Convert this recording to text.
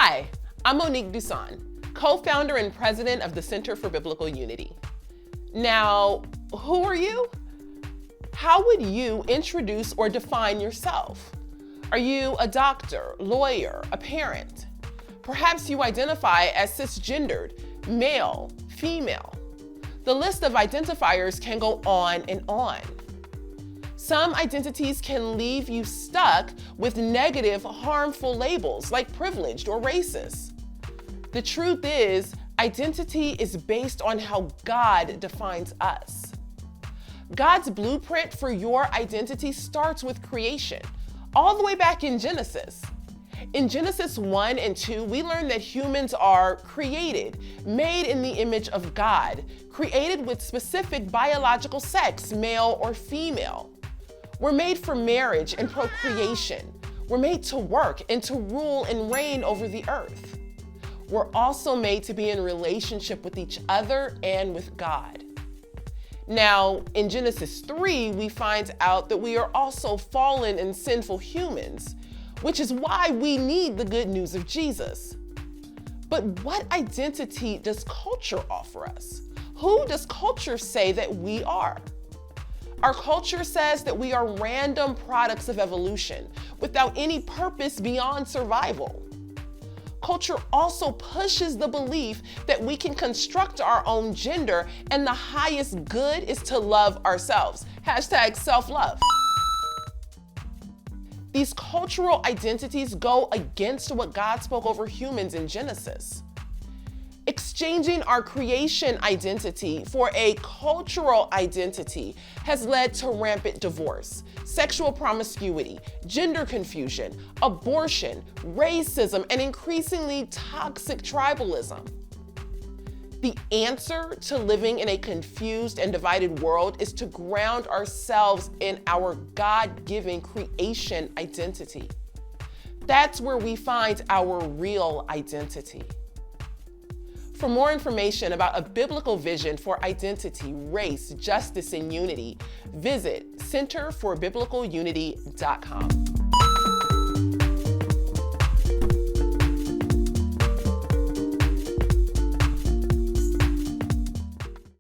Hi, I'm Monique, co-founder and president of the Center for Biblical Unity. Now, who are you? How would you introduce or define yourself? Are you a doctor, lawyer, a parent? Perhaps you identify as cisgendered, male, female. The list of identifiers can go on and on. Some identities can leave you stuck with negative, harmful labels like privileged or racist. The truth is, identity is based on how God defines us. God's blueprint for your identity starts with creation, all the way back in Genesis. In Genesis 1 and 2, we learn that humans are created, made in the image of God, created with specific biological sex, male or female. We're made for marriage and procreation. We're made to work and to rule and reign over the earth. We're also made to be in relationship with each other and with God. Now, in Genesis 3, we find out that we are also fallen and sinful humans, which is why we need the good news of Jesus. But what identity does culture offer us? Who does culture say that we are? Our culture says that we are random products of evolution without any purpose beyond survival. Culture also pushes the belief that we can construct our own gender and the highest good is to love ourselves. Hashtag self-love. These cultural identities go against what God spoke over humans in Genesis. Exchanging our creation identity for a cultural identity has led to rampant divorce, sexual promiscuity, gender confusion, abortion, racism, and increasingly toxic tribalism. The answer to living in a confused and divided world is to ground ourselves in our God-given creation identity. That's where we find our real identity. For more information about a biblical vision for identity, race, justice, and unity, visit centerforbiblicalunity.com.